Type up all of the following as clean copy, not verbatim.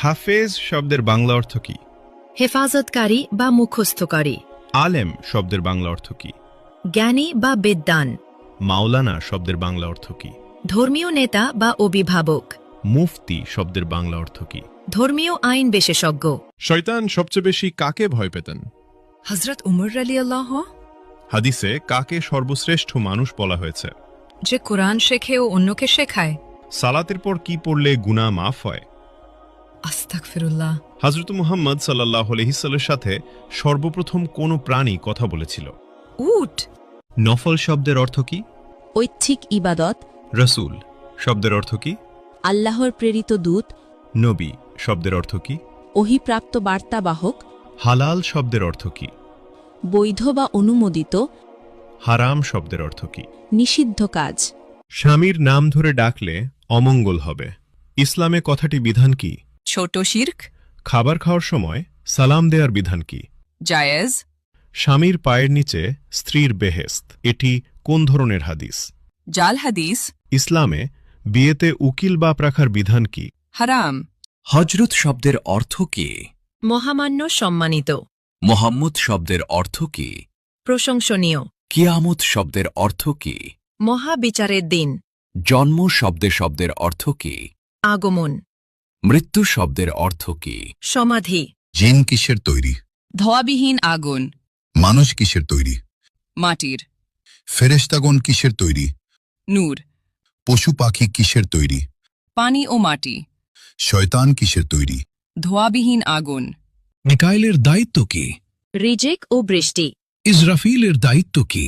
হাফেজ শব্দের বাংলা অর্থ কি? হেফাজতকারী বা মুখস্থকারী। আলেম শব্দের বাংলা অর্থ কি? জ্ঞানী বা বিদ্বান। মাওলানা শব্দের বাংলা অর্থ কি? ধর্মীয় নেতা বা অভিভাবক। মুফতি শব্দের বাংলা অর্থ কি? ধর্মীয় আইন বিশেষজ্ঞ। শয়তান সবচেয়ে বেশি কাকে ভয় পেতেন? হযরত উমর রাদিয়াল্লাহু। হাদিসে কাকে সর্বশ্রেষ্ঠ মানুষ বলা হয়েছে? যে কোরআন শেখে ও অন্যকে শেখায়। সালাতের পর কি পড়লে গুনাহ মাফ হয়? আস্তাগফিরুল্লাহ। হযরত মুহাম্মদ সাল্লাল্লাহু আলাইহি ওয়াসাল্লামের সাথে সর্বপ্রথম কোন প্রাণী কথা বলেছিল? উট। নফল শব্দের অর্থ কি? ঐচ্ছিক ইবাদত। রাসূল শব্দের অর্থ কি? আল্লাহর প্রেরিত দূত। নবী শব্দের অর্থ কি? ওহীপ্রাপ্ত বার্তাবাহক। হালাল শব্দের অর্থ কি? বৈধ বা অনুমোদিত। হারাম শব্দের অর্থ কি? নিষিদ্ধ কাজ। স্বামীর নাম ধরে ডাকলে অমঙ্গল হবে। ইসলামে কথাটি বিধান কি? ছোট শিরক। খাবার খাওয়ার সময় সালাম দেওয়ার বিধান কি? জায়েজ। স্বামীর পায়ের নিচে স্ত্রীর বেহেশত, এটি কোন ধরনের হাদিস? জাল হাদিস। ইসলামে বিয়েতে উকিল বাপ রাখার বিধান কি? হারাম। হজরত শব্দের অর্থ কি? মহামান্য, সম্মানিত। মোহাম্মদ শব্দের অর্থ কি? প্রশংসনীয়। কিয়ামত শব্দের অর্থ কি? মহাবিচারের দিন। জন্ম শব্দের অর্থ কি? আগমন। মৃত্যু শব্দের অর্থ কি? সমাধি। জিন কিসের তৈরি? ধোয়াবিহীন আগুন। মানুষ কিসের তৈরি? মাটির। ফেরেশতাগণ কিসের তৈরি? নূর। পশু পাখি কিসের তৈরি? পানি ও মাটি। শয়তান কিসের তৈরি? ধোয়াবিহীন আগুন। মিকাইলের দায়িত্ব কি? রিজিক ও বৃষ্টি। ইসরাফিলের দায়িত্ব কি?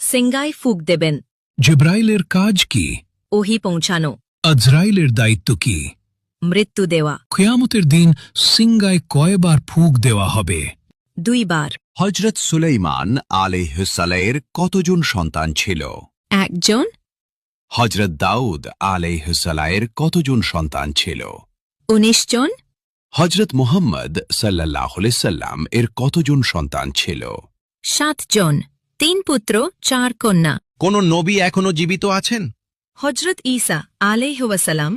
সিঙ্গায় ফুক দেবেন। জিব্রাইলের কাজ কি? ওহী পৌঁছানো। আজরাইলের দায়িত্ব কি? মৃত্যু দেওয়া। কিয়ামতের দিন সিঙ্গায় কয়বার ফুঁক দেওয়া হবে? 2 বার। হজরত সুলাইমান আলাইহিসসালামের কতজন সন্তান ছিল? 1 জন। হজরত দাউদ আলাইহিসসালামের কতজন সন্তান ছিল? 19 জন। হজরত মুহাম্মদ সাল্লাল্লাহু আলাইহি সাল্লাম এর কতজন সন্তান ছিল? 7 জন। 3 পুত্র 4 কন্যা। কোন নবী এখনো জীবিত আছেন? হযরত ঈসা আলাইহি ওয়াসাল্লাম।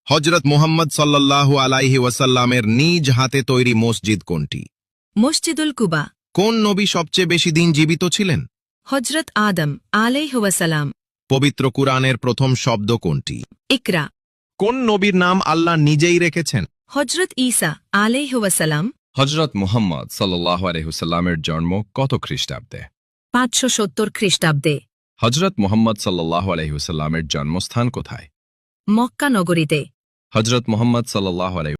হজরত মুহাম্মদ সাল্লাল্লাহু আলাইহি ওয়াসাল্লামের নিজ হাতে তৈরি মসজিদ কোনটি? মসজিদুল কুবা। কোন নবী সবচেয়ে বেশি দিন জীবিত ছিলেন? হযরত আদম আলাইহি ওয়াসাল্লাম। পবিত্র কুরআনের প্রথম শব্দ কোনটি? ইকরা। কোন নবীর নাম আল্লাহ নিজেই রেখেছেন? হযরত ঈসা আলাইহি ওয়াসাল্লাম। হজরত মুহাম্মদ সাল্লাল্লাহু আলাইহি ওয়াসাল্লামের জন্ম কত খ্রিস্টাব্দে? 570 খ্রিস্টাব্দে। হজরত মুহাম্মদ সাল্লাল্লাহু আলাইহি ওয়াসাল্লামের জন্মস্থান কোথায়? মক্কা নগরীতে। হজরত মুহাম্মদ সাল্লাল্লাহু আলাইহি